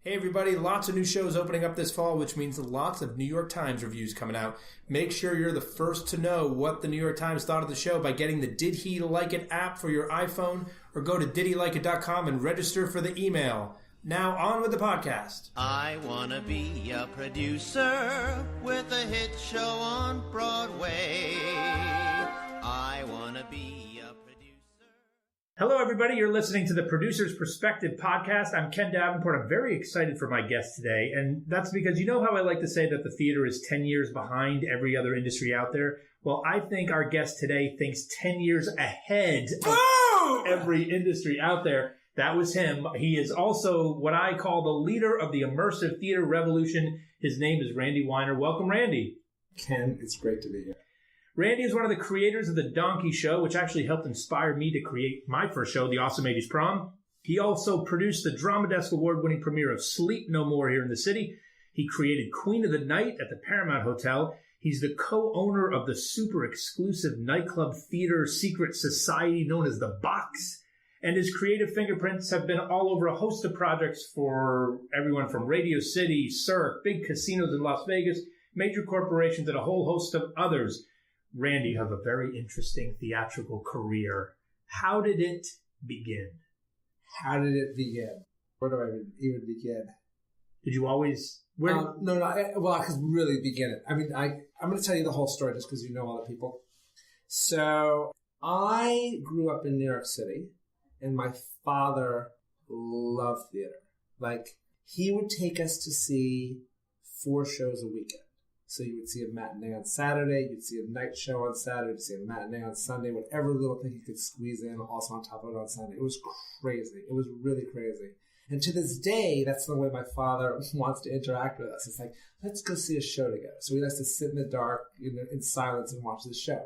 Hey everybody, lots of new shows opening up this fall, which means lots of New York Times reviews coming out. Make sure you're the first to know what the New York Times thought of the show by getting the Did He Like It app for your iPhone, or go to didhelikeit.com and register for the email. Now on with the podcast. I want to be a producer with a hit show on Broadway. I want to be a producer. Hello, everybody. You're listening to the Producer's Perspective podcast. I'm Ken Davenport. I'm very excited for my guest today, and that's because you know how I like to say that the theater is 10 years behind every other industry out there? Well, I think our guest today thinks 10 years ahead of every industry out there. That was him. He is also what I call the leader of the immersive theater revolution. His name is Randy Weiner. Welcome, Randy. Ken, it's great to be here. Randy is one of the creators of The Donkey Show, which actually helped inspire me to create my first show, The Awesome 80s Prom. He also produced the Drama Desk Award-winning premiere of Sleep No More here in the city. He created Queen of the Night at the Paramount Hotel. He's the co-owner of the super exclusive nightclub theater secret society known as The Box. And his creative fingerprints have been all over a host of projects for everyone from Radio City, Cirque, big casinos in Las Vegas, major corporations, and a whole host of others. Randy, you have a very interesting theatrical career. How did it begin? How did it begin? Where do I even begin? Did you always... I could really begin it. I mean, I'm going to tell you the whole story just because you know all the people. So I grew up in New York City, and my father loved theater. Like, he would take us to see 4 shows a weekend. So you would see a matinee on Saturday, you'd see a night show on Saturday, you'd see a matinee on Sunday, whatever little thing you could squeeze in also on top of it on Sunday. It was crazy. It was really crazy. And to this day, that's the way my father wants to interact with us. It's like, let's go see a show together. So we like to sit in the dark, in silence and watch this show.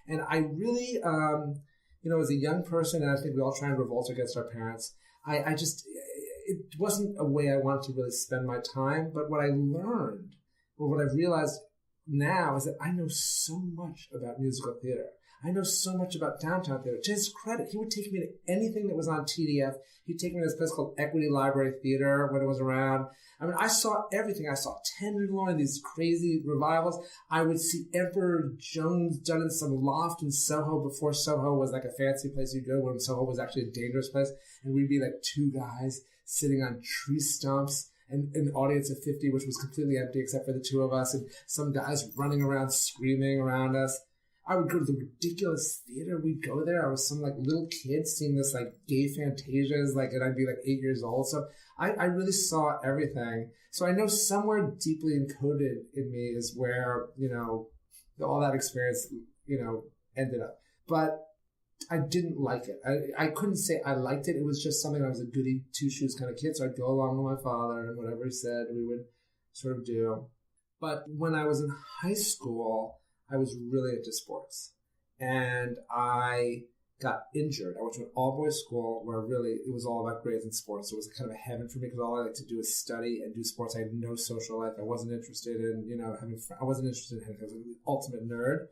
And I really, as a young person, and I think we all try and revolt against our parents, it wasn't a way I wanted to really spend my time. But what I learned, or what I've realized now, is that I know so much about musical theater. I know so much about downtown theater. To his credit, he would take me to anything that was on TDF. He'd take me to this place called Equity Library Theater when it was around. I mean, I saw everything. I saw Tenderloin, these crazy revivals. I would see Emperor Jones done in some loft in Soho before Soho was like a fancy place you'd go, when Soho was actually a dangerous place. And we'd be like 2 guys sitting on tree stumps, and an audience of 50, which was completely empty except for the 2 of us, and some guys running around screaming around us. I would go to the ridiculous theater. We'd go there. I was some like little kid seeing this like gay fantasias, and I'd be like 8 years old. So I really saw everything. So I know somewhere deeply encoded in me is where, all that experience, ended up. But I didn't like it. I couldn't say I liked it. It was just something I was a goody two-shoes kind of kid. So I'd go along with my father, and whatever he said, we would sort of do. But when I was in high school, I was really into sports. And I got injured. I went to an all-boys school where really it was all about grades and sports. So it was kind of a heaven for me because all I liked to do is study and do sports. I had no social life. I wasn't interested in, having fun. I wasn't interested in anything. I was an ultimate nerd.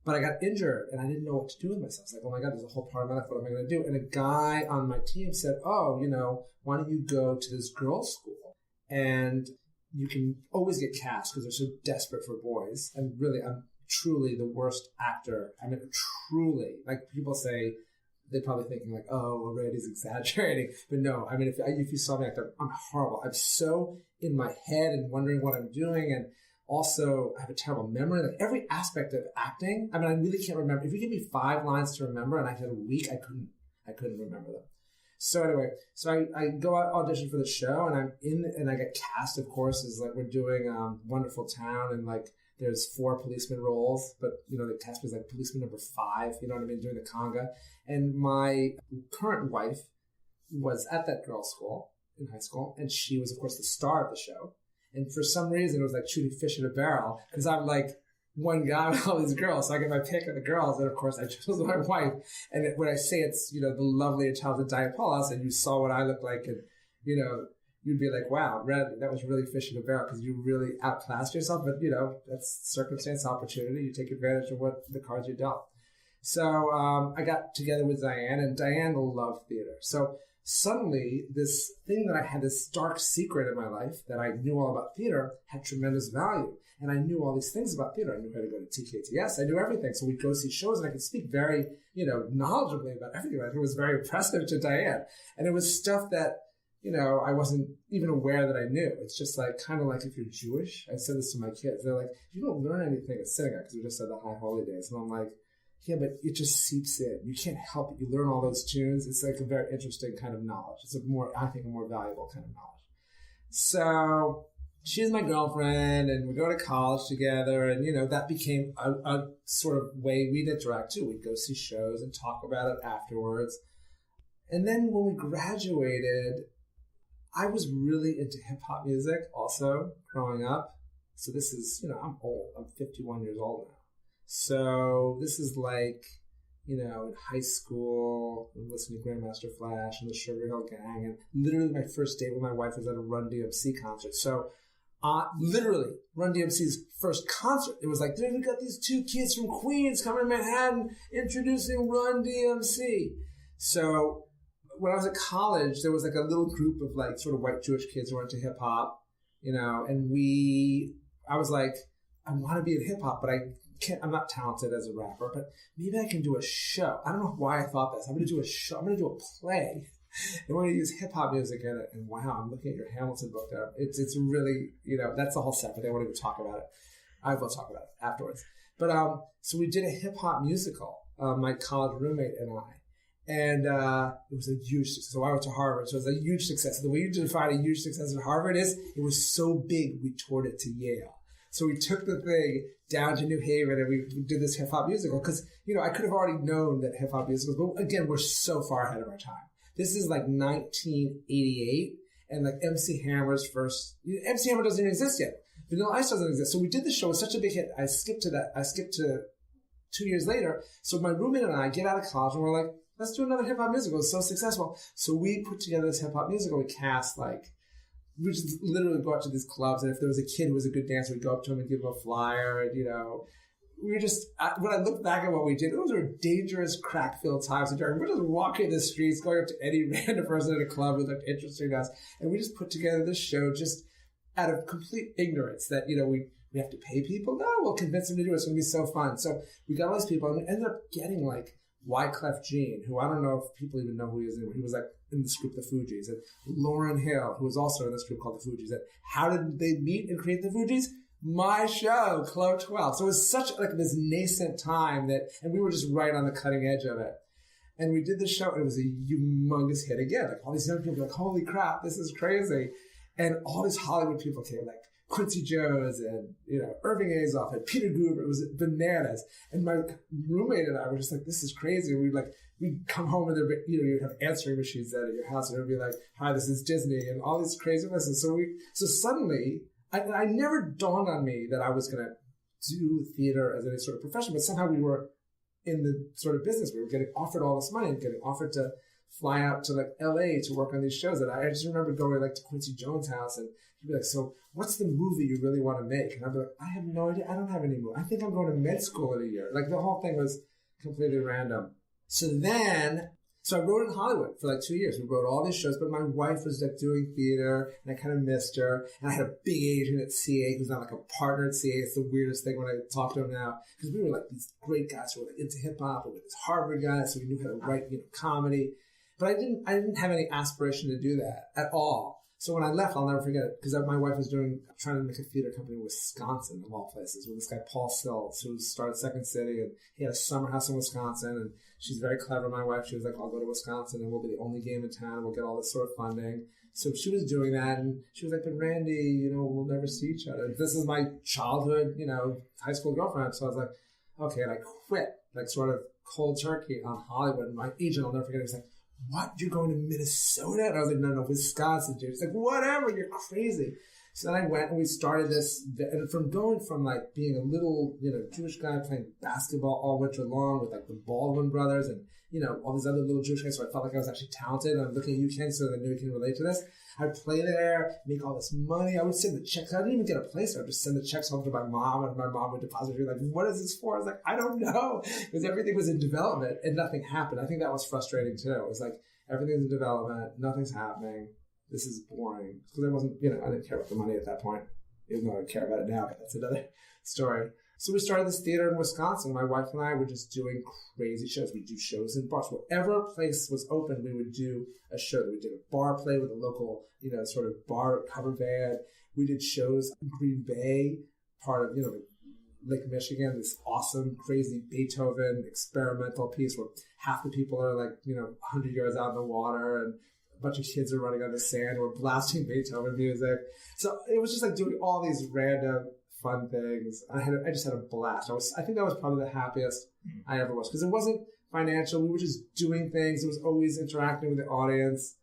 But I got injured, and I didn't know what to do with myself. I was like, oh, my God, there's a whole part of my life. What am I going to do? And a guy on my team said, why don't you go to this girls' school? And you can always get cast because they're so desperate for boys. And really, I'm truly the worst actor. I mean, truly. Like, people say, they're probably thinking like, oh, Randy's exaggerating. But no, I mean, if you saw me act, I'm horrible. I'm so in my head and wondering what I'm doing, and also, I have a terrible memory. Like, every aspect of acting, I mean, I really can't remember. If you give me 5 lines to remember and I had a week, I couldn't remember them. So anyway, I go out audition for the show, and I'm in, and I get cast, of course, as like we're doing Wonderful Town, and like there's 4 policeman roles, but they cast me as like policeman number 5, you know what I mean, doing the conga. And my current wife was at that girls' school in high school, and she was, of course, the star of the show. And for some reason, it was like shooting fish in a barrel, because I'm like one guy with all these girls. So I get my pick of the girls. And of course, I chose my wife. And when I say it's, the lovely and talented Diane Paulus, and you saw what I look like, and, you'd be like, wow, Randy, that was really fish in a barrel, because you really outclassed yourself. But, that's circumstance, opportunity. You take advantage of what the cards you dealt. So I got together with Diane, and Diane loved theater. So suddenly this thing that I had, this dark secret in my life that I knew all about theater, had tremendous value. And I knew all these things about theater. I knew how to go to TKTS. I knew everything. So we'd go see shows and I could speak very, knowledgeably about everything. I think it was very impressive to Diane. And it was stuff that, I wasn't even aware that I knew. It's just like, kind of like if you're Jewish, I said this to my kids. They're like, you don't learn anything at synagogue because we just said the High Holy Days. And I'm like, yeah, but it just seeps in. You can't help it. You learn all those tunes. It's like a very interesting kind of knowledge. It's a more valuable kind of knowledge. So she's my girlfriend, and we go to college together, and, that became a sort of way we'd interact, too. We'd go see shows and talk about it afterwards. And then when we graduated, I was really into hip-hop music also growing up. So this is, I'm old. I'm 51 years old now. So this is like, in high school, listening to Grandmaster Flash and the Sugar Hill Gang. And literally my first date with my wife was at a Run DMC concert. So literally, Run DMC's first concert. It was like, we got these two kids from Queens coming to Manhattan introducing Run DMC. So when I was at college, there was like a little group of like sort of white Jewish kids who were into hip hop, and I was like, I want to be in hip hop, but I'm not talented as a rapper, but maybe I can do a show. I don't know why I thought this. I'm going to do a show. I'm going to do a play. And we're going to use hip hop music in it. And wow, I'm looking at your Hamilton book there. It's really, that's the whole set, but I won't even talk about it. I will talk about it afterwards. But so we did a hip hop musical, my college roommate and I. And it was a huge success. So I went to Harvard, so it was a huge success. The way you define a huge success at Harvard is it was so big we toured it to Yale. So we took the thing down to New Haven and we did this hip hop musical because, I could have already known that hip hop musicals, but again, we're so far ahead of our time. This is like 1988 and like MC Hammer's first, MC Hammer doesn't even exist yet. Vanilla Ice doesn't exist. So we did the show. It was such a big hit. I skipped to 2 years later. So my roommate and I get out of college and we're like, let's do another hip hop musical. It's so successful. So we put together this hip hop musical. We cast we just literally go out to these clubs, and if there was a kid who was a good dancer, we'd go up to him and give him a flyer. And, we were just, when I look back at what we did, those were dangerous, crack-filled times. We're just walking the streets, going up to any random person at a club who looked interesting to us. And we just put together this show just out of complete ignorance that, we have to pay people. No, we'll convince them to do it. It's going to be so fun. So we got all these people, and we ended up getting Wyclef Jean, who I don't know if people even know who he is anymore. He was in this group, the Fugees, and Lauryn Hill, who was also in this group called the Fugees. And how did they meet and create the Fugees? My show, Club 12. So it was such this nascent time and we were just right on the cutting edge of it. And we did the show, and it was a humongous hit again. All these young people were like, holy crap, this is crazy. And all these Hollywood people came, Quincy Jones and, Irving Azoff and Peter Guber. It was bananas. And my roommate and I were just like, this is crazy. And we'd come home and you'd have answering machines at your house, and it would be like, hi, this is Disney, and all these craziness. And so suddenly, I never dawned on me that I was going to do theater as any sort of profession, but somehow we were in the sort of business. We were getting offered all this money and getting offered to fly out to LA to work on these shows. And I just remember going to Quincy Jones' house, and he'd be like, so what's the movie you really want to make? And I'd be like, I have no idea. I don't have any movie. I think I'm going to med school in a year. The whole thing was completely random. So I wrote in Hollywood for 2 years. We wrote all these shows, but my wife was doing theater, and I kind of missed her. And I had a big agent at CA who's not a partner at CA. It's the weirdest thing when I talk to him now, because we were these great guys who were into hip hop, and with this Harvard guy, so we knew how to write comedy. But I didn't have any aspiration to do that at all. So when I left, I'll never forget it, because my wife was trying to make a theater company in Wisconsin, of all places, with this guy, Paul Stills, who started Second City, and he had a summer house in Wisconsin, and she's very clever, my wife. She was like, I'll go to Wisconsin, and we'll be the only game in town, and we'll get all this sort of funding. So she was doing that, and she was like, but Randy, we'll never see each other. This is my childhood, high school girlfriend. So I was like, okay, and I quit, sort of cold turkey on Hollywood, and my agent, I'll never forget, he was like, what? You're going to Minnesota? And I was like, no, Wisconsin, dude. He's like, whatever, you're crazy. So then I went and we started this, and from being a little, Jewish guy playing basketball all winter long with the Baldwin brothers and, all these other little Jewish guys. So I felt like I was actually talented. And I'm looking at you, Ken, so I knew you can relate to this. I'd play there, make all this money. I would send the checks. I didn't even get a place. I would just send the checks home to my mom, and my mom would deposit it. What is this for? I was like, I don't know. Because everything was in development and nothing happened. I think that was frustrating too. It was everything's in development, nothing's happening. This is boring. Because I wasn't, I didn't care about the money at that point, even though I care about it now, but that's another story. So we started this theater in Wisconsin. My wife and I were just doing crazy shows. We'd do shows in bars. Whatever place was open, we would do a show. We did a bar play with a local, sort of bar cover band. We did shows in Green Bay, part of, Lake Michigan, this awesome, crazy Beethoven experimental piece where half the people are 100 yards out in the water and a bunch of kids are running on the sand. We're blasting Beethoven music. So it was just doing all these random fun things. I just had a blast. I think that was probably the happiest I ever was because it wasn't financial. We were just doing things. It was always interacting with the audience.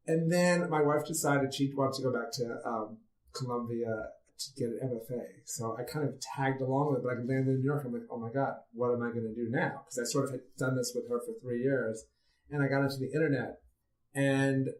And then my wife decided she wanted to go back to Columbia to get an MFA. So I kind of tagged along with it, but I landed in New York. I'm like, oh my God, what am I going to do now? Because I sort of had done this with her for 3 years. And I got into the internet. And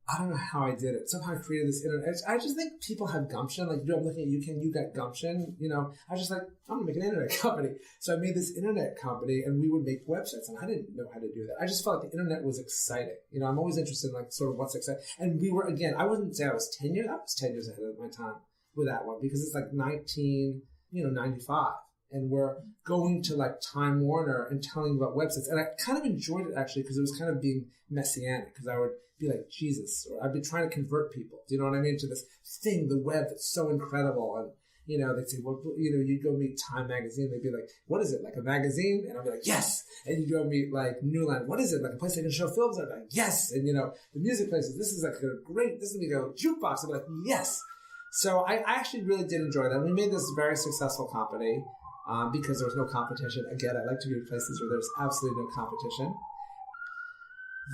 I don't know how I did it. Somehow I created this internet. I just think people have gumption. I'm looking at you got gumption. I was just like, I'm going to make an internet company. So I made this internet company and we would make websites. And I didn't know how to do that. I just felt like the internet was exciting. I'm always interested in sort of what's exciting. And we were, again, I wouldn't say I was 10 years. I was 10 years ahead of my time with that one because it's 1995. And we're going to Time Warner and telling about websites. And I kind of enjoyed it actually because it was kind of being messianic because I would be like Jesus, or I'd be trying to convert people. Do you know what I mean? To this thing, the web that's so incredible. And, they'd say, well, you'd go meet Time Magazine. They'd be like, what is it? Like a magazine? And I'd be like, yes. And you'd go meet New Line. What is it? Like a place they can show films? I'd be like, yes. And, the music places, this is this is going to be a jukebox. I'd be like, yes. So I actually really did enjoy that. We made this very successful company because there was no competition. Again, I like to be in places where there's absolutely no competition.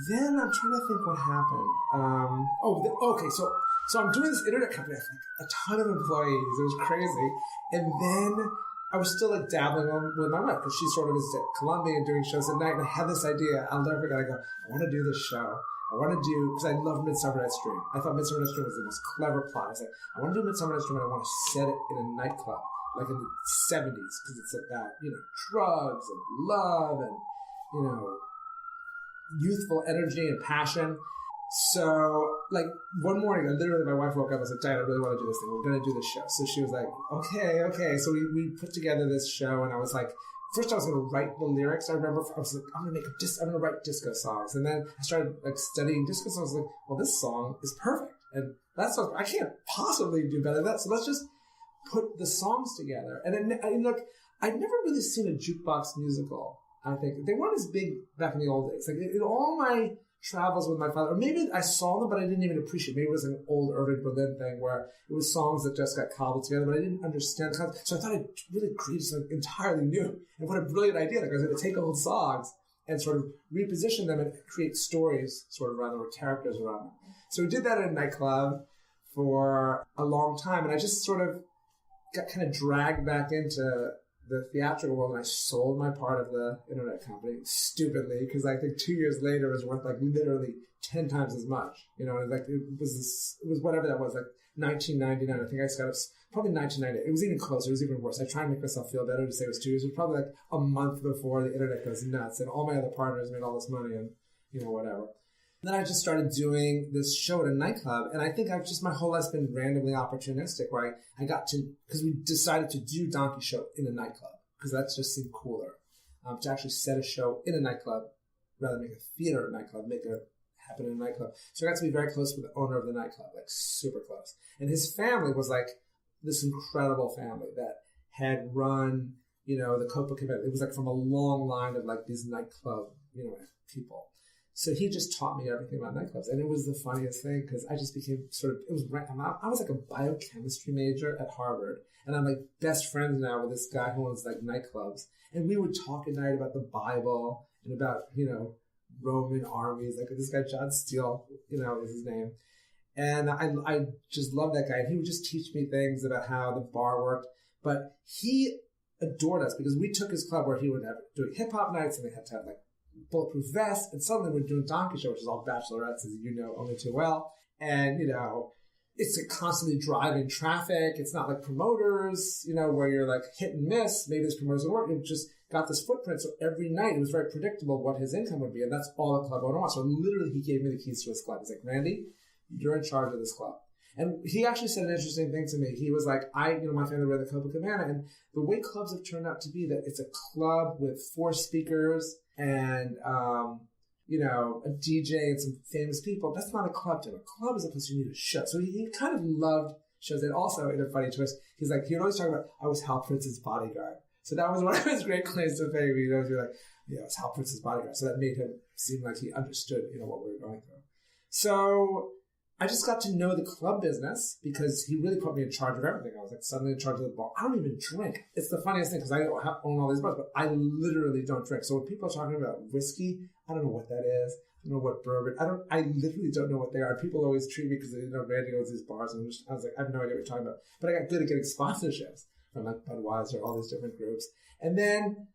Then I'm trying to think what happened. Okay, so I'm doing this internet company. I have a ton of employees. It was crazy. And then I was still dabbling with my wife because she sort of is at Columbia and doing shows at night. And I had this idea. I'll never forget. I go, I want to do this show. I want to do, because I love Midsummer Night's Dream. I thought Midsummer Night's Dream was the most clever plot. I was like, I want to do Midsummer Night's Dream and I want to set it in a nightclub, in the 70s, because it's about, drugs and love and, youthful energy and passion. So, one morning, literally my wife woke up and was like, Diane, I really want to do this thing. We're going to do this show. So she was like, okay. So we put together this show and I was like, first I was going to write the lyrics. I remember I was like, I'm going to write disco songs. And then I started studying disco songs. I was like, well, this song is perfect. And that's what I can't possibly do better than that. So let's just put the songs together. And then, I'd never really seen a jukebox musical. I think they weren't as big back in the old days. In all my travels with my father, or maybe I saw them, but I didn't even appreciate. Maybe it was an old Irving Berlin thing where it was songs that just got cobbled together, but I didn't understand the concept. So I thought I'd really create something entirely new. And what a brilliant idea! I was going to take old songs and sort of reposition them and create stories sort of around them or characters around them. So we did that in a nightclub for a long time, and I just sort of got kind of dragged back into the theatrical world, and I sold my part of the internet company stupidly because I think 2 years later it was worth literally 10 times as much. It was whatever that was, 1999. I think I just got it probably 1998. It was even closer. It was even worse. I try and make myself feel better to say it was 2 years. It was probably a month before the internet goes nuts, and all my other partners made all this money and whatever. Then I just started doing this show at a nightclub, and I think I've just my whole life's been randomly opportunistic, where I got to, because we decided to do Donkey Show in a nightclub, because that just seemed cooler, to actually set a show in a nightclub rather than make a theater nightclub, make it happen in a nightclub. So I got to be very close with the owner of the nightclub, super close. And his family was this incredible family that had run, the Copacabana. It was from a long line of these nightclub, people. So he just taught me everything about nightclubs. And it was the funniest thing because I just became I was a biochemistry major at Harvard. And I'm best friends now with this guy who owns nightclubs. And we would talk at night about the Bible and about, Roman armies. This guy, John Steele, is his name. And I just love that guy. And he would just teach me things about how the bar worked. But he adored us because we took his club where he would have doing hip hop nights and they had to have bulletproof vests, and suddenly we're doing Donkey Show, which is all bachelorettes, as you know only too well. And, it's constantly driving traffic. It's not like promoters, where you're hit and miss. Maybe this promoters will work. It just got this footprint. So every night it was very predictable what his income would be. And that's all the club owner wants. So literally he gave me the keys to his club. He's like, Randy, you're in charge of this club. And he actually said an interesting thing to me. He was like, my family ran the Copacabana, and the way clubs have turned out to be that it's a club with 4 speakers and, a DJ and some famous people. That's not a club to him. A club is a place you need a show. So he kind of loved shows. And also, in a funny twist, he's like, he would always talk about, I was Hal Prince's bodyguard. So that was one of his great claims to fame. He would be like, I was Hal Prince's bodyguard. So that made him seem like he understood, what we were going through. So I just got to know the club business because he really put me in charge of everything. I was like suddenly in charge of the bar. I don't even drink. It's the funniest thing because I don't own all these bars, but I literally don't drink. So when people are talking about whiskey, I don't know what that is. I don't know what bourbon. I literally don't know what they are. People always treat me because Randy owns these bars, and I was like, I have no idea what you're talking about. But I got good at getting sponsorships from like Budweiser, all these different groups, and then.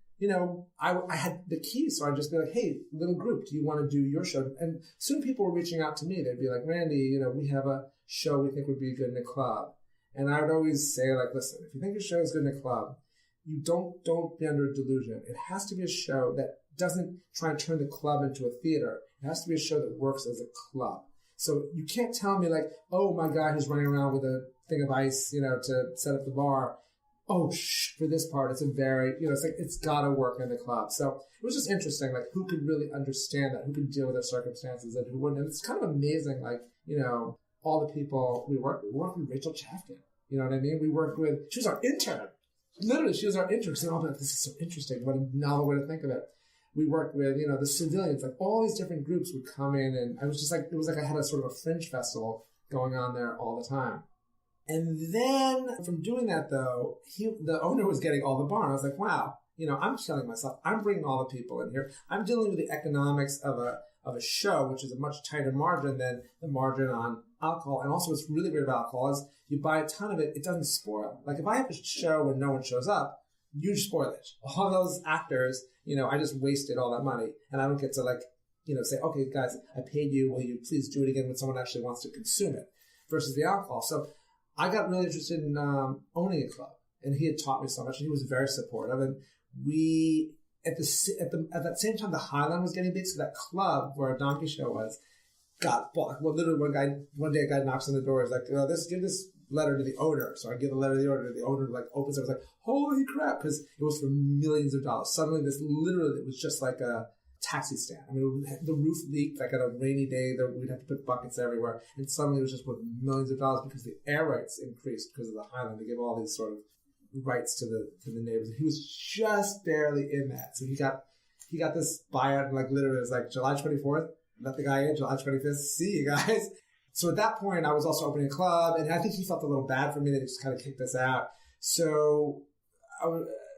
I had the keys, so I'd just be like, hey, little group, do you want to do your show? And soon people were reaching out to me. They'd be like, Randy, we have a show we think would be good in a club. And I would always say, like, listen, if you think your show is good in a club, you don't be under a delusion. It has to be a show that doesn't try and turn the club into a theater. It has to be a show that works as a club. So you can't tell me, like, oh, my guy who's running around with a thing of ice, to set up the bar, for this part, it's a very, it's like, it's got to work in the club. So it was just interesting, like, who could really understand that, who could deal with their circumstances and who wouldn't. And it's kind of amazing, like, all the people we worked with Rachel Chafkin. You know what I mean? We worked with, she was our intern. Literally, she was our intern. So I'm like, this is so interesting. What a novel way to think of it. We worked with, the civilians, like all these different groups would come in, and I was just like, it was like I had a sort of a fringe festival going on there all the time. And then from doing that, though, the owner was getting all the bar. And I was like, wow, I'm killing myself. I'm bringing all the people in here. I'm dealing with the economics of a show, which is a much tighter margin than the margin on alcohol. And also what's really great about alcohol is you buy a ton of it, it doesn't spoil. Like if I have a show where no one shows up, you spoil it. All those actors, I just wasted all that money. And I don't get to say, okay, guys, I paid you. Will you please do it again when someone actually wants to consume it versus the alcohol? So I got really interested in owning a club, and he had taught me so much, and he was very supportive. And we, at that same time, the Highland was getting big, so that club where our donkey show was got bought. Well, literally one day a guy knocks on the door. He's like, give this letter to the owner. So I give the letter to the owner. The owner opens it. I was like, holy crap, because it was for millions of dollars. Suddenly, it was just like a taxi stand. I mean, the roof leaked like on a rainy day. We'd have to put buckets everywhere. And suddenly it was just worth millions of dollars because the air rights increased because of the Highland. They give all these sort of rights to the neighbors. And he was just barely in that. So he got this buyout, and like literally it was like July 24th, let the guy in, July 25th, see you guys. So at that point, I was also opening a club, and I think he felt a little bad for me that he just kind of kicked us out. So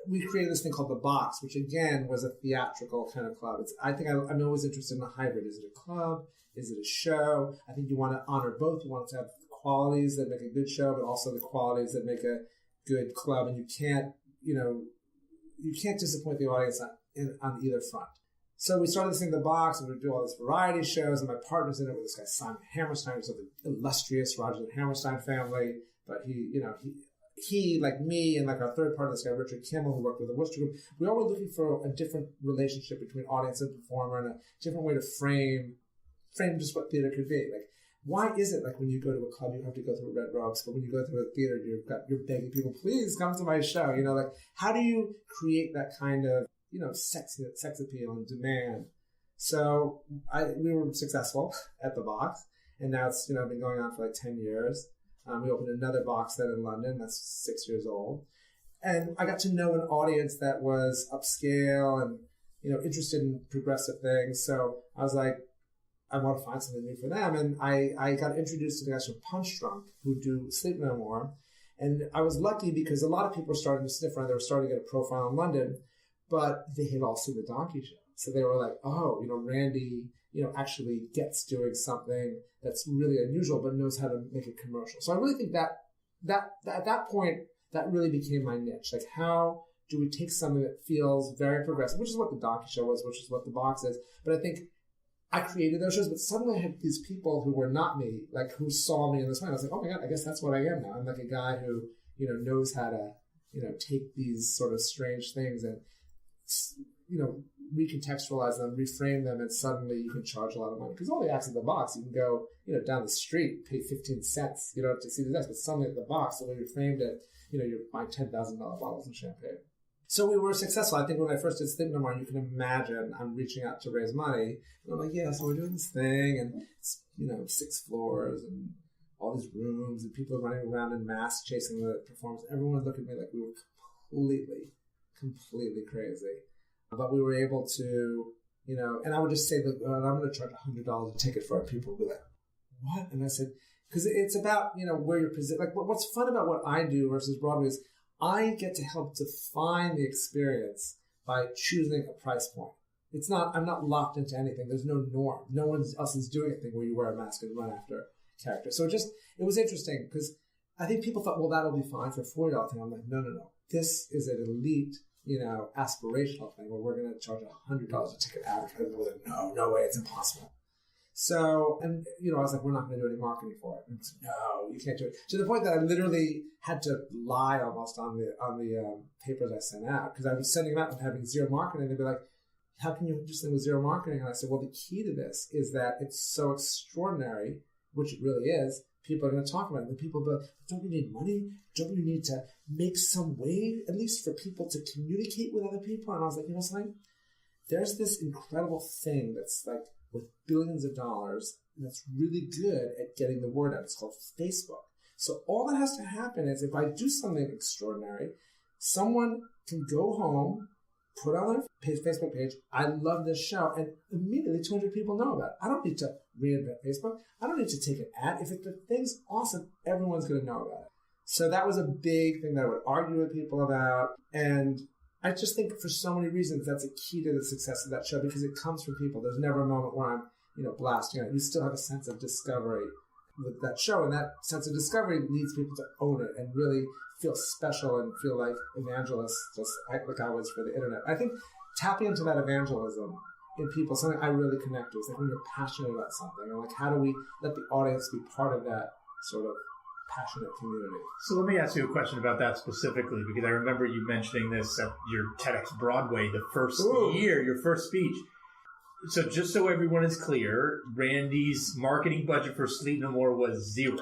we created this thing called The Box, which again was a theatrical kind of club. I'm always interested in a hybrid. Is it a club? Is it a show? I think you want to honor both. You want to have the qualities that make a good show, but also the qualities that make a good club. And you can't disappoint the audience on either front. So we started this thing, The Box, and we would do all these variety shows, and my partner's in it with this guy, Simon Hammerstein, who's of the illustrious Roger the Hammerstein family. But he, like me, and like our third partner, this guy, Richard Kimmel, who worked with the Worcester Group, we all were looking for a different relationship between audience and performer and a different way to frame just what theater could be. Like, why is it like when you go to a club, you have to go through red robes, but when you go through a theater, you're begging people, please come to my show? Like, how do you create that kind of, sex appeal and demand? So we were successful at The Box, and now it's, been going on for like 10 years. We opened another box then in London that's 6 years old. And I got to know an audience that was upscale and, interested in progressive things. So I was like, I want to find something new for them. And I got introduced to the guys from Punch Drunk who do Sleep No More. And I was lucky because a lot of people were starting to sniff around. They were starting to get a profile in London, but they had all seen the Donkey Show. So they were like, oh, Randy, actually gets doing something that's really unusual, but knows how to make it commercial. So I really think that at that point, that really became my niche. Like, how do we take something that feels very progressive, which is what the Donkey Show was, which is what The Box is. But I think I created those shows, but suddenly I had these people who were not me, like who saw me in this way. I was like, oh my God, I guess that's what I am now. I'm like a guy who, knows how to, take these sort of strange things and recontextualize them, reframe them, and suddenly you can charge a lot of money. Because all the acts in the box, you can go, down the street, pay 15 cents, to see the acts. But suddenly at the box, the way you framed it, you're buying $10,000 bottles of champagne. So we were successful. I think when I first did Sleep No More, you can imagine I'm reaching out to raise money. And I'm like, yeah, so we're doing this thing, and it's, 6 floors and all these rooms, and people are running around in masks chasing the performance. Everyone looked at me like we were completely crazy. But we were able to, and I would just say that I'm going to charge $100 a ticket for it. People would be like, what? And I said, because it's about, where you're positioned. Like, what's fun about what I do versus Broadway is I get to help define the experience by choosing a price point. I'm not locked into anything. There's no norm. No one else is doing anything where you wear a mask and run after characters. So it was interesting because I think people thought, well, that'll be fine for a $40 thing. I'm like, no. This is an elite, aspirational thing where we're going to charge $100 a ticket advertising. I was like, no way, it's impossible. So, and, I was like, we're not going to do any marketing for it. And I was like, no, you can't do it. To the point that I literally had to lie almost on the papers I sent out because I was sending them out and having zero marketing. They'd be like, how can you do something with zero marketing? And I said, well, the key to this is that it's so extraordinary, which it really is. People are going to talk about it. And people will be like, don't you need money? Don't you need to make some way, at least for people to communicate with other people? And I was like, something? There's this incredible thing that's like with billions of dollars, and that's really good at getting the word out. It's called Facebook. So all that has to happen is if I do something extraordinary, someone can go home, put on their Facebook page, I love this show, and immediately 200 people know about it. I don't need to reinvent Facebook. I don't need to take an ad. If the thing's awesome, everyone's going to know about it. So that was a big thing that I would argue with people about. And I just think for so many reasons, that's a key to the success of that show because it comes from people. There's never a moment where I'm, blasting it. You still have a sense of discovery with that show. And that sense of discovery leads people to own it and really feel special and feel like evangelists, just like I was for the internet. I think tapping into that evangelism in people, something I really connect to. It's like when you're passionate about something, and like how do we let the audience be part of that sort of passionate community? So let me ask you a question about that specifically, because I remember you mentioning this at your TEDx Broadway, the first year, your first speech. So just so everyone is clear, Randy's marketing budget for Sleep No More was $0.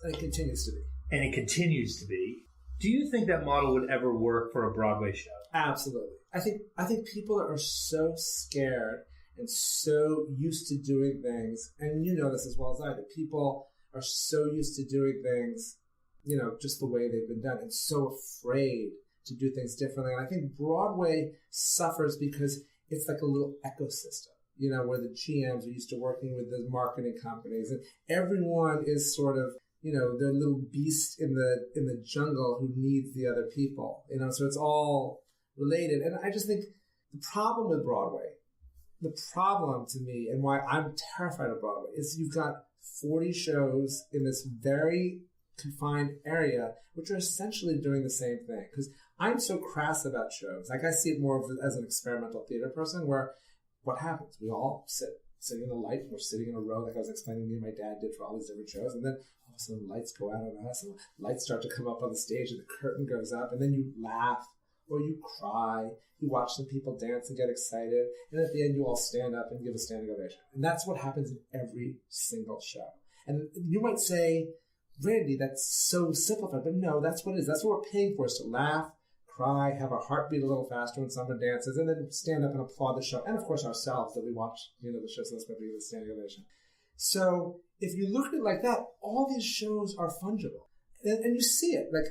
And it continues to be. And it continues to be. Do you think that model would ever work for a Broadway show? Absolutely. I think people are so scared and so used to doing things, and you know this as well as I do. People are so used to doing things, just the way they've been done, and so afraid to do things differently. And I think Broadway suffers because it's like a little ecosystem, where the GMs are used to working with the marketing companies, and everyone is sort of, their little beast in the jungle who needs the other people, so it's all related. And I just think the problem with Broadway, the problem to me and why I'm terrified of Broadway is you've got 40 shows in this very confined area, which are essentially doing the same thing. Because I'm so crass about shows. Like I see it more as an experimental theater person where what happens? We all sitting in the light, we're sitting in a row like I was explaining to you my dad did for all these different shows, and then all of a sudden lights go out on us and lights start to come up on the stage and the curtain goes up and then you laugh or you cry, you watch some people dance and get excited, and at the end you all stand up and give a standing ovation. And that's what happens in every single show. And you might say, Randy, that's so simplified, but no, that's what it is. That's what we're paying for, is to laugh, cry, have our heart beat a little faster when someone dances, and then stand up and applaud the show. And of course ourselves that we watch, the show, so that's why we give a standing ovation. So if you look at it like that, all these shows are fungible. And you see it. Like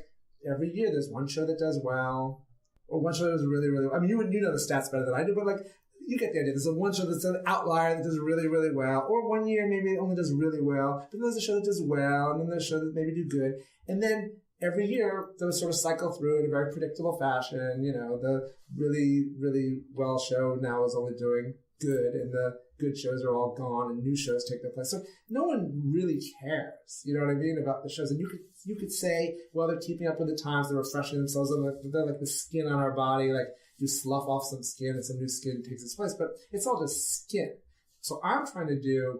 every year there's one show that does well, or one show that does really, really well. I mean, you know the stats better than I do, but like you get the idea. There's one show that's an outlier that does really, really well, or one year maybe it only does really well, but then there's a show that does well, and then there's a show that maybe do good. And then every year, those sort of cycle through in a very predictable fashion. The really, really well show now is only doing good, and the good shows are all gone, and new shows take their place. So no one really cares, you know what I mean, about the shows. And you could say, well, they're keeping up with the times, they're refreshing themselves, they're like the skin on our body, like you slough off some skin and some new skin takes its place, but it's all just skin. So I'm trying to do,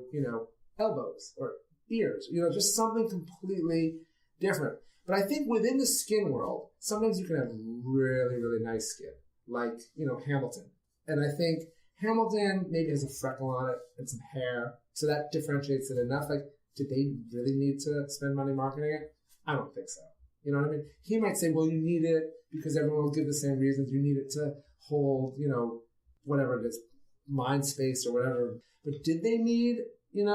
elbows or ears, just something completely different. But I think within the skin world, sometimes you can have really, really nice skin. like, Hamilton. And I think Hamilton maybe has a freckle on it and some hair, so that differentiates it enough. Like, did they really need to spend money marketing it? I don't think so. You know what I mean? He might say, well, you need it because everyone will give the same reasons. You need it to hold, whatever it is, mind space or whatever. But did they need, did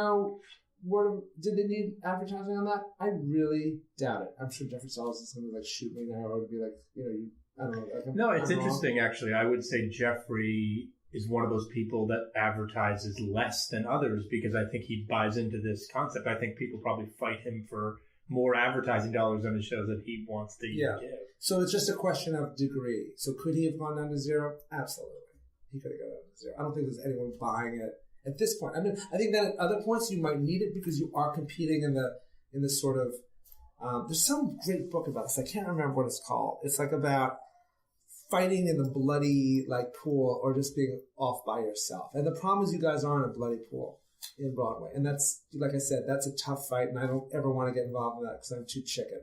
they need advertising on that? I really doubt it. I'm sure Jeffrey Stellars is going to shoot me now or be like, I don't know. No, it's interesting, actually. I would say Jeffrey is one of those people that advertises less than others because I think he buys into this concept. I think people probably fight him for more advertising dollars on the shows that he wants to give. So it's just a question of degree. So could he have gone down to zero? Absolutely. He could have gone down to zero. I don't think there's anyone buying it at this point. I mean, I think that at other points you might need it because you are competing in the sort of, there's some great book about this. I can't remember what it's called. It's like about fighting in the bloody pool or just being off by yourself. And the problem is you guys are in a bloody pool in Broadway. And that's, like I said, that's a tough fight. And I don't ever want to get involved in that because I'm too chicken.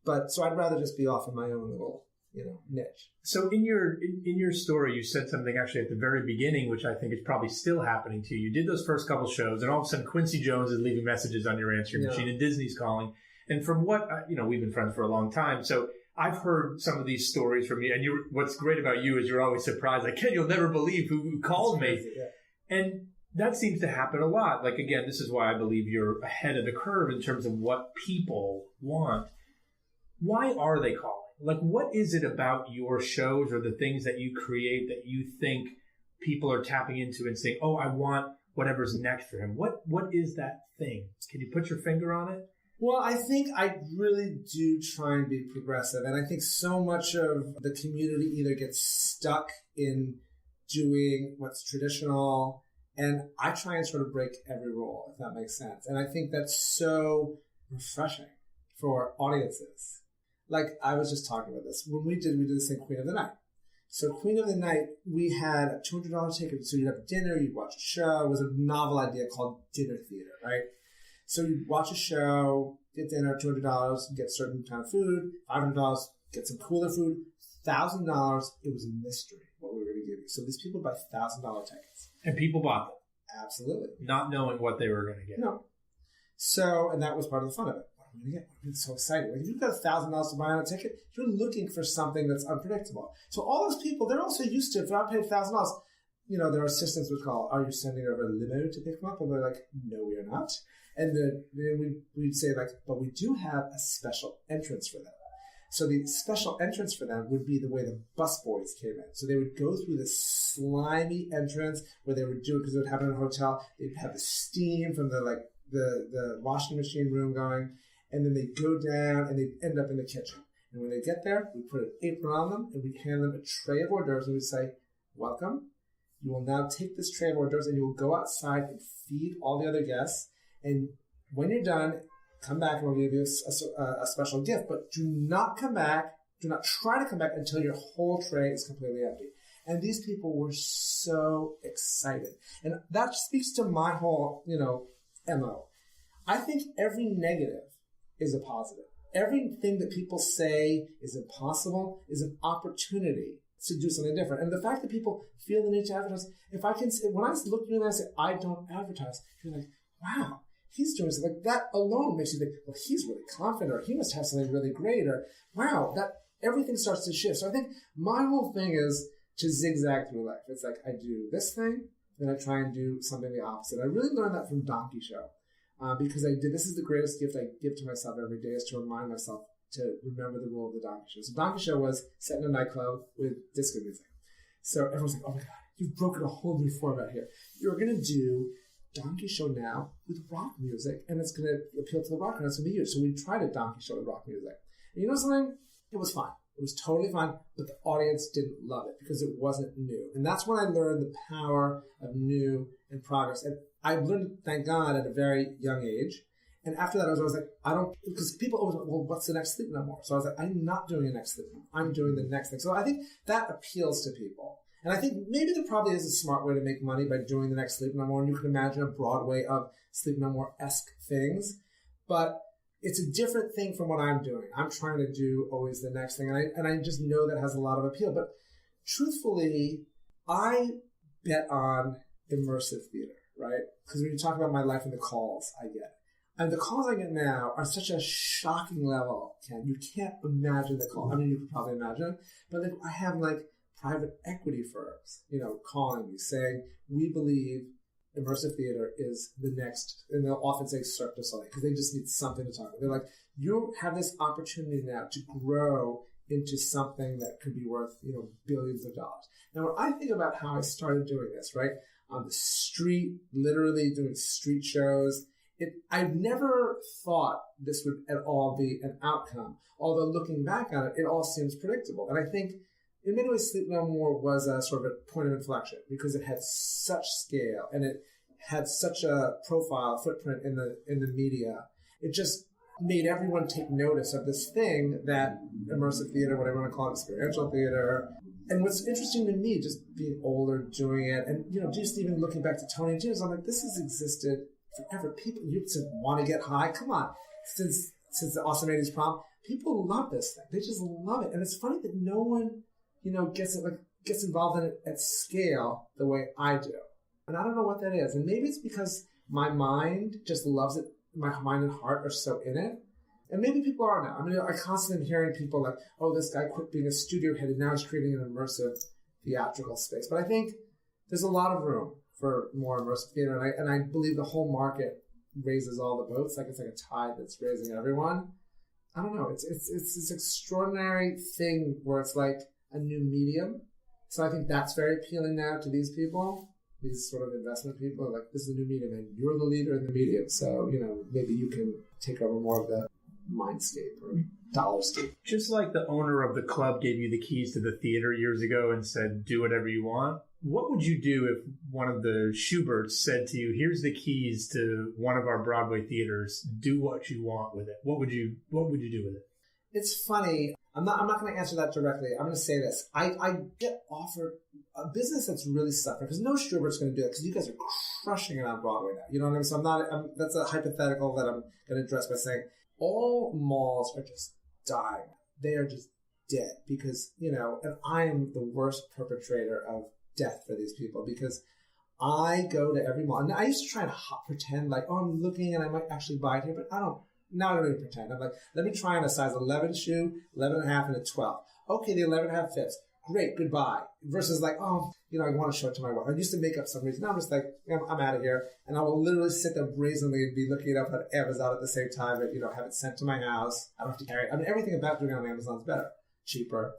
But so I'd rather just be off in my own little, niche. So in your story, you said something actually at the very beginning, which I think is probably still happening to you. You did those first couple shows and all of a sudden Quincy Jones is leaving messages on your answering machine and Disney's calling. And from what, we've been friends for a long time. So I've heard some of these stories from you, and what's great about you is you're always surprised. Like, Ken, you'll never believe who called me. Yeah. And that seems to happen a lot. Like, again, this is why I believe you're ahead of the curve in terms of what people want. Why are they calling? Like, what is it about your shows or the things that you create that you think people are tapping into and saying, oh, I want whatever's next for him? What is that thing? Can you put your finger on it? Well, I think I really do try and be progressive. And I think so much of the community either gets stuck in doing what's traditional. And I try and sort of break every rule, if that makes sense. And I think that's so refreshing for audiences. Like I was just talking about this. When we did this thing, Queen of the Night. So Queen of the Night, we had a $200 ticket. So you'd have dinner, you'd watch a show. It was a novel idea called dinner theater, right? So you watch a show, get dinner, $200, get certain kind of food, $500, get some cooler food, $1,000. It was a mystery what we were going to give you. So these people buy $1,000 tickets. And people bought them. Absolutely. Not knowing what they were going to get. No. So, and that was part of the fun of it. What am I going to get? It's so exciting. Like if you've got $1,000 to buy on a ticket, you're looking for something that's unpredictable. So all those people, they're also used to, if I paid $1,000, their assistants would call, are you sending over a limo to pick them up? And they're like, no, we are not. And then we'd say, but we do have a special entrance for them. So the special entrance for them would be the way the busboys came in. So they would go through this slimy entrance where they would do it because it would happen in a hotel. They'd have the steam from the washing machine room going. And then they'd go down and they'd end up in the kitchen. And when they get there, we put an apron on them and we'd hand them a tray of hors d'oeuvres and we'd say, welcome. You will now take this tray of hors d'oeuvres and you will go outside and feed all the other guests. And when you're done, come back and we'll give you a special gift. But do not come back. Do not try to come back until your whole tray is completely empty. And these people were so excited. And that speaks to my whole, MO. I think every negative is a positive. Everything that people say is impossible is an opportunity to do something different. And the fact that people feel the need to advertise, when I look at you and I say, I don't advertise, you're like, wow. He's doing something like that alone makes you think, well, he's really confident, or he must have something really great, or wow, that everything starts to shift. So I think my whole thing is to zigzag through life. It's like I do this thing, then I try and do something the opposite. I really learned that from Donkey Show because this is the greatest gift I give to myself every day is to remind myself to remember the rule of the Donkey Show. So Donkey Show was set in a nightclub with disco music. So everyone's like, oh my God, you've broken a whole new format here. You're going to do Donkey Show now with rock music, and it's going to appeal to the rocker, and it's going to be you. So we tried a Donkey Show with rock music. And you know something? It was fine. It was totally fine, but the audience didn't love it because it wasn't new. And that's when I learned the power of new and progress. And I learned, thank God, at a very young age. And after that, I was always like, because people always went, well, what's the next Sleep No More? So I was like, I'm not doing a next Sleep No More. I'm doing the next thing. So I think that appeals to people. And I think maybe there probably is a smart way to make money by doing the next Sleep No More. And you can imagine a Broadway of Sleep No More-esque things. But it's a different thing from what I'm doing. I'm trying to do always the next thing. And I just know that has a lot of appeal. But truthfully, I bet on immersive theater, right? Because when you talk about my life and the calls I get, and the calls I get now are such a shocking level, Ken. You can't imagine the call. I mean, you could probably imagine, but like, I have like private equity firms, calling me saying, we believe immersive theater is the next, and they'll often say Cirque because they just need something to talk about. They're like, you have this opportunity now to grow into something that could be worth, billions of dollars. Now, when I think about how I started doing this, right, on the street, literally doing street shows, I never thought this would at all be an outcome. Although looking back on it, it all seems predictable. And I think in many ways, Sleep No More was a sort of a point of inflection because it had such scale and it had such a profile footprint in the media. It just made everyone take notice of this thing that immersive theater, whatever you want to call it, experiential theater. And what's interesting to me, just being older, doing it, and just even looking back to Tony and James, I'm like, this has existed forever. People used to want to get high. Come on, since the Awesome 80s Prom, people love this thing. They just love it, and it's funny that no one, gets involved in it at scale the way I do. And I don't know what that is. And maybe it's because my mind just loves it. My mind and heart are so in it. And maybe people are now. I mean, I constantly am hearing people like, oh, this guy quit being a studio head and now he's creating an immersive theatrical space. But I think there's a lot of room for more immersive theater. And I believe the whole market raises all the boats. Like it's like a tide that's raising everyone. I don't know. It's this extraordinary thing where it's like a new medium. So I think that's very appealing now to these people. These sort of investment people are like, this is a new medium and you're the leader in the medium. So, maybe you can take over more of the mindscape or dollarscape. Just like the owner of the club gave you the keys to the theater years ago and said, do whatever you want. What would you do if one of the Schuberts said to you, here's the keys to one of our Broadway theaters, do what you want with it? What would you do with it? It's funny. I'm not going to answer that directly. I'm going to say this. I get offered a business that's really suffering because no Schubert's going to do that because you guys are crushing it on Broadway now. You know what I mean? So that's a hypothetical that I'm going to address by saying all malls are just dying. They are just dead because, and I am the worst perpetrator of death for these people because I go to every mall. And I used to try and pretend like, oh, I'm looking and I might actually buy it here, but I don't. Now I don't even pretend. I'm like, let me try on a size 11 shoe, 11 and a half, and a 12. Okay, the 11 and a half fits. Great, goodbye. Versus like, oh, I want to show it to my wife. I used to make up some reason. Now I'm just like, I'm out of here. And I will literally sit there brazenly and be looking it up on Amazon at the same time and, have it sent to my house. I don't have to carry it. I mean, everything about doing it on Amazon is better, cheaper.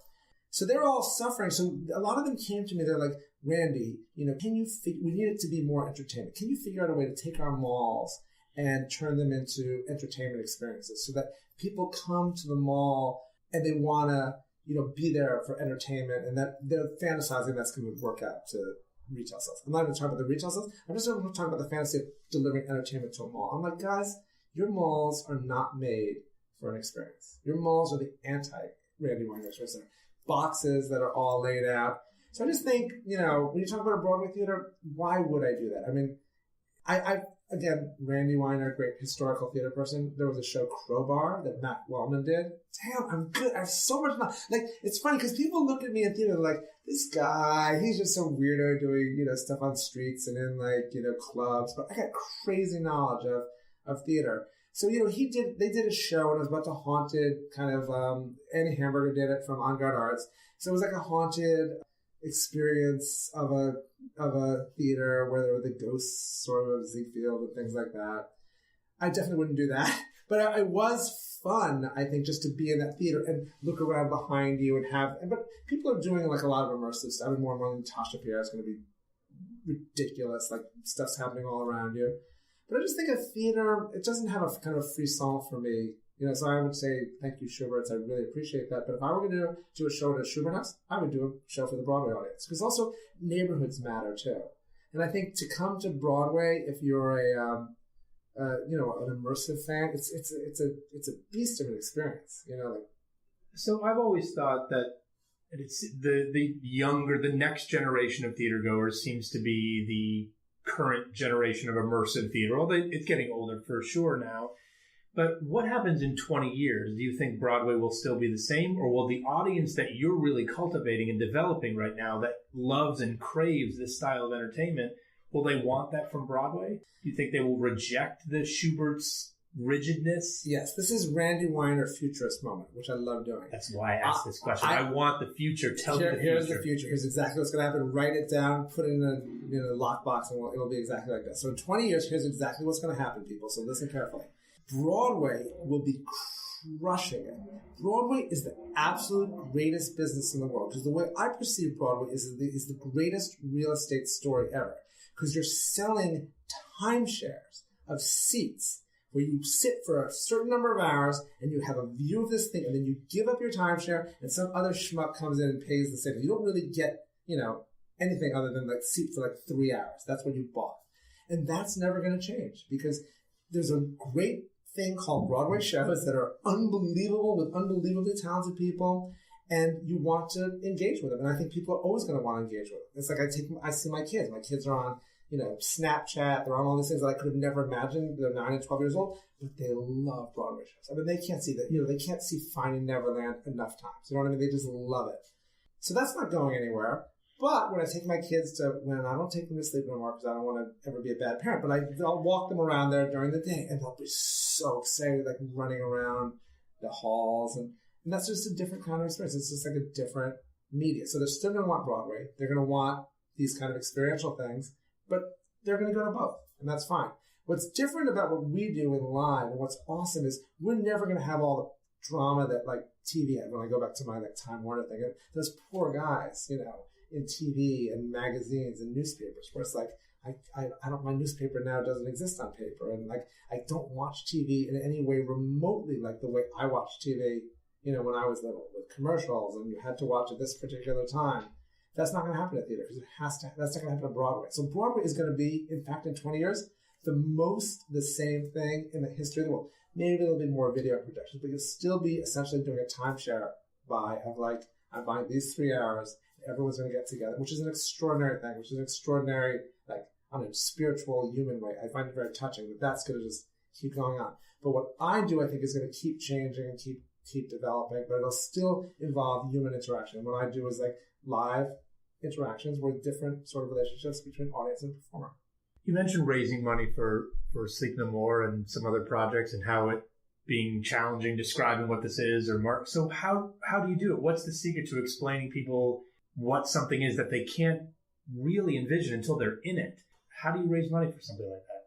So they're all suffering. So a lot of them came to me. They're like, Randy, we need it to be more entertainment. Can you figure out a way to take our malls and turn them into entertainment experiences so that people come to the mall and they want to, be there for entertainment and that they're fantasizing that's going to work out to retail sales. I'm not even talking about the retail sales. I'm just talking about the fantasy of delivering entertainment to a mall. I'm like, guys, your malls are not made for an experience. Your malls are the anti-Randy Weiner Experience Center. Boxes that are all laid out. So I just think, when you talk about a Broadway theater, why would I do that? I mean, Again, Randy Weiner, great historical theater person. There was a show, Crowbar, that Matt Wellman did. Damn, I'm good. I have so much fun. Like, it's funny because people look at me in theater like, this guy, he's just some weirdo doing, stuff on streets and in clubs. But I got crazy knowledge of theater. So, they did a show and it was about the haunted kind of, Annie Hamburger did it from On Guard Arts. So it was like a haunted experience of a theater where there were the ghosts sort of Ziegfeld and things like that. I definitely wouldn't do that. But it was fun, I think, just to be in that theater and look around behind you and but people are doing like a lot of immersive stuff. I mean, more and more than Tasha Pierre is going to be ridiculous, like stuff's happening all around you. But I just think a theater, it doesn't have a kind of frisson for me. So I would say, thank you, Schuberts. I really appreciate that. But if I were going to do a show at a Schubert house, I would do a show for the Broadway audience. Because also, neighborhoods matter, too. And I think to come to Broadway, if you're an immersive fan, it's a beast of an experience, So I've always thought that it's the next generation of theater goers seems to be the current generation of immersive theater. Although it's getting older for sure now. But what happens in 20 years? Do you think Broadway will still be the same, or will the audience that you're really cultivating and developing right now that loves and craves this style of entertainment, will they want that from Broadway? Do you think they will reject the Schubert's rigidness? Yes, this is Randy Weiner futurist moment, which I love doing. That's why I asked this question. I want the future. Tell me the future. Here's the future. Here's exactly what's going to happen. Write it down, put it in a lockbox, and it'll be exactly like this. So in 20 years, here's exactly what's going to happen, people. So listen carefully. Broadway will be crushing it. Broadway is the absolute greatest business in the world, because the way I perceive Broadway is the greatest real estate story ever, because you're selling timeshares of seats where you sit for a certain number of hours and you have a view of this thing, and then you give up your timeshare and some other schmuck comes in and pays the same. You don't really get, anything other than like seat for like 3 hours. That's what you bought. And that's never going to change, because there's a great thing called Broadway shows that are unbelievable with unbelievably talented people, and you want to engage with them. And I think people are always going to want to engage with them. It's like I see my kids. My kids are on, Snapchat. They're on all these things that I could have never imagined. They're 9 and 12 years old, but they love Broadway shows. I mean, they can't see that. They can't see Finding Neverland enough times. You know what I mean? They just love it. So that's not going anywhere. But when I take my kids when I don't take them to sleep no more because I don't want to ever be a bad parent, but I'll walk them around there during the day, and they'll be so excited, like running around the halls. And that's just a different kind of experience. It's just like a different media. So they're still going to want Broadway. They're going to want these kind of experiential things, but they're going to go to both, and that's fine. What's different about what we do in live, and what's awesome, is we're never going to have all the drama that like TV had. When I go back to my Time Warner thing, those poor guys, in TV and magazines and newspapers, where it's like, I don't, my newspaper now doesn't exist on paper, and like I don't watch TV in any way remotely like the way I watched TV, when I was little, with commercials, and you had to watch at this particular time. That's not going to happen at theater, because that's not going to happen at Broadway. So Broadway is going to be, in fact, in 20 years, the same thing in the history of the world. Maybe there'll be more video productions, but you'll still be essentially doing a timeshare buy of like, I'm buying these 3 hours. Everyone's going to get together, which is an extraordinary thing, which is an extraordinary, spiritual, human way. I find it very touching that that's going to just keep going on. But what I do, I think, is going to keep changing and keep developing, but it'll still involve human interaction. What I do is like live interactions with different sort of relationships between audience and performer. You mentioned raising money for Sleep No More and some other projects, and how it being challenging, describing what this is, so how do you do it? What's the secret to explaining people what something is that they can't really envision until they're in it? How do you raise money for something like that?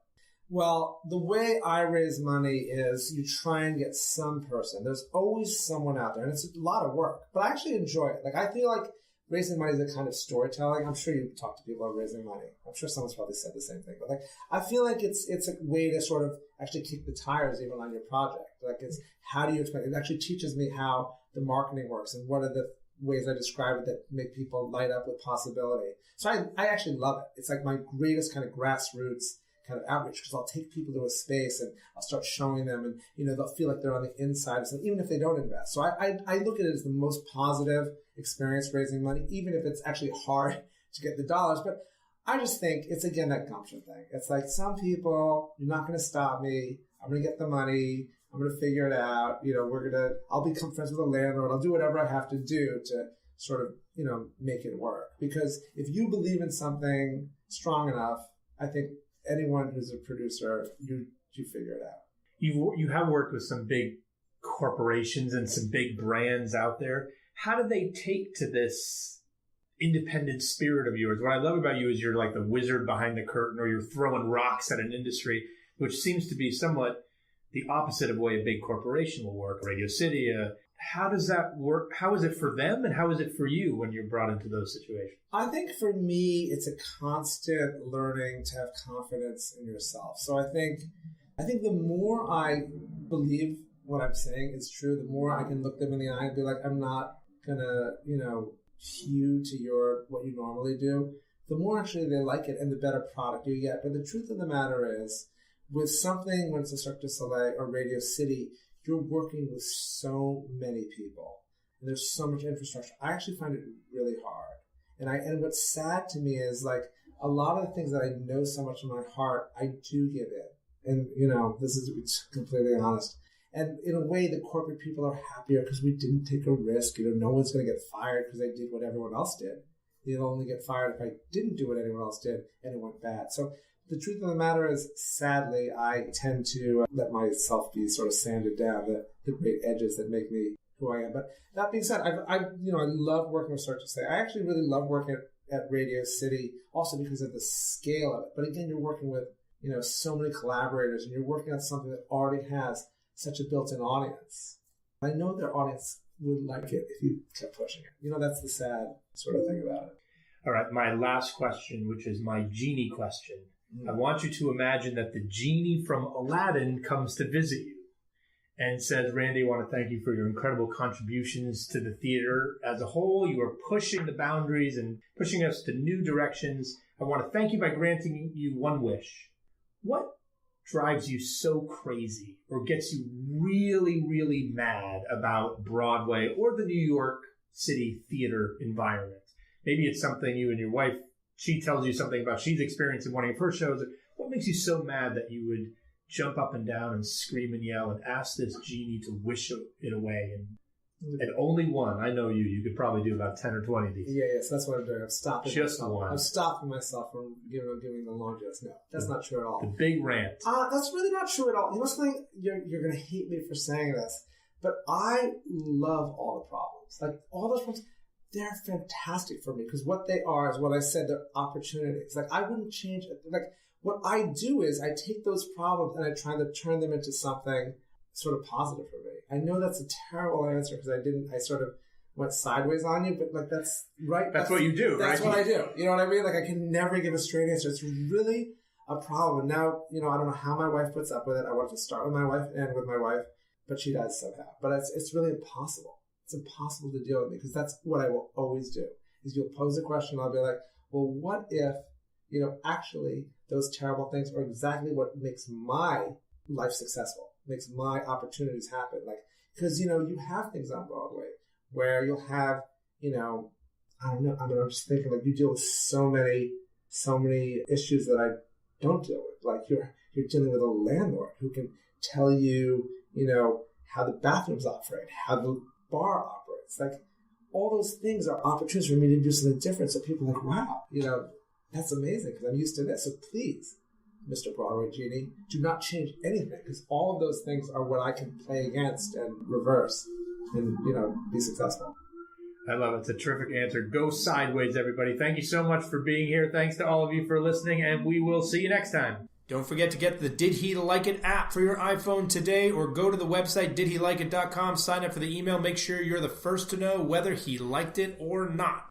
Well, the way I raise money is you try and get some person. There's always someone out there, and it's a lot of work, but I actually enjoy it. Like, I feel like raising money is a kind of storytelling. I'm sure you talk to people about raising money. I'm sure someone's probably said the same thing, but like, I feel like it's a way to sort of actually kick the tires even on your project. Like, it's how do you explain it? It actually teaches me how the marketing works and what are the ways I describe it that make people light up with possibility. So I actually love it. It's like my greatest kind of grassroots kind of outreach, because I'll take people to a space and I'll start showing them, and they'll feel like they're on the inside of something, even if they don't invest. So I look at it as the most positive experience raising money, even if it's actually hard to get the dollars. But I just think it's, again, that gumption thing. It's like, some people, you're not going to stop me. I'm going to get the money. I'm going to figure it out. I'll become friends with the landlord. I'll do whatever I have to do to sort of, make it work. Because if you believe in something strong enough, I think anyone who's a producer, you figure it out. You have worked with some big corporations and some big brands out there. How do they take to this independent spirit of yours? What I love about you is you're like the wizard behind the curtain, or you're throwing rocks at an industry, which seems to be somewhat the opposite of the way a big corporation will work. Radio City, how does that work? How is it for them, and how is it for you when you're brought into those situations? I think for me, it's a constant learning to have confidence in yourself. So I think the more I believe what I'm saying is true, the more I can look them in the eye and be like, I'm not gonna, hew to what you normally do. The more actually they like it, and the better product you get. But the truth of the matter is, with something when it's a Cirque du Soleil or Radio City, you're working with so many people, and there's so much infrastructure. I actually find it really hard. And what's sad to me is, like, a lot of the things that I know so much in my heart, I do give in. And, this is completely honest. And in a way, the corporate people are happier because we didn't take a risk. No one's going to get fired because they did what everyone else did. They'll only get fired if I didn't do what anyone else did and it went bad. So the truth of the matter is, sadly, I tend to let myself be sort of sanded down, the great edges that make me who I am. But that being said, I love working with Cirque. I actually really love working at Radio City, also because of the scale of it. But again, you're working with, so many collaborators, and you're working on something that already has such a built-in audience. I know their audience would like it if you kept pushing it. That's the sad sort of thing about it. All right, my last question, which is my genie question. I want you to imagine that the genie from Aladdin comes to visit you and says, Randy, I want to thank you for your incredible contributions to the theater as a whole. You are pushing the boundaries and pushing us to new directions. I want to thank you by granting you one wish. What drives you so crazy or gets you really, really mad about Broadway or the New York City theater environment? Maybe it's something you and your wife, she tells you something about she's experienced in one of your first shows. What makes you so mad that you would jump up and down and scream and yell and ask this genie to wish it away? And only one. I know you could probably do about 10 or 20 of these. Yeah, so that's what I'm doing. I'm stopping just myself. one. I'm stopping myself from giving the long list. No, that's not true at all. The big rant. That's really not true at all. You know something? You're going to hate me for saying this, but I love all the problems. Like, all those problems, they're fantastic for me because what they are is what I said, they're opportunities. Like, I wouldn't change it. Like, what I do is I take those problems and I try to turn them into something sort of positive for me. I know that's a terrible answer because I sort of went sideways on you, but like, that's right. That's what you do, right? That's what I do. You know what I mean? Like, I can never give a straight answer. It's really a problem. And now, I don't know how my wife puts up with it. I wanted to start with my wife and end with my wife, but she does somehow. But it's really impossible. It's impossible to deal with me because that's what I will always do. Is you'll pose a question, I'll be like, well, what if, actually those terrible things are exactly what makes my life successful, makes my opportunities happen. Like, because, you have things on Broadway where you'll have, I don't know, I'm just thinking, like, you deal with so many issues that I don't deal with. Like, you're dealing with a landlord who can tell you, how the bathrooms operate, how the bar operates. Like, all those things are opportunities for me to do something different. So people are like, wow, that's amazing because I'm used to this. So please, Mr. Broadway Genie, do not change anything because all of those things are what I can play against and reverse and, be successful. I love it. It's a terrific answer. Go sideways, everybody. Thank you so much for being here. Thanks to all of you for listening, and we will see you next time. Don't forget to get the Did He Like It app for your iPhone today, or go to the website didhelikeit.com, sign up for the email. Make sure you're the first to know whether he liked it or not.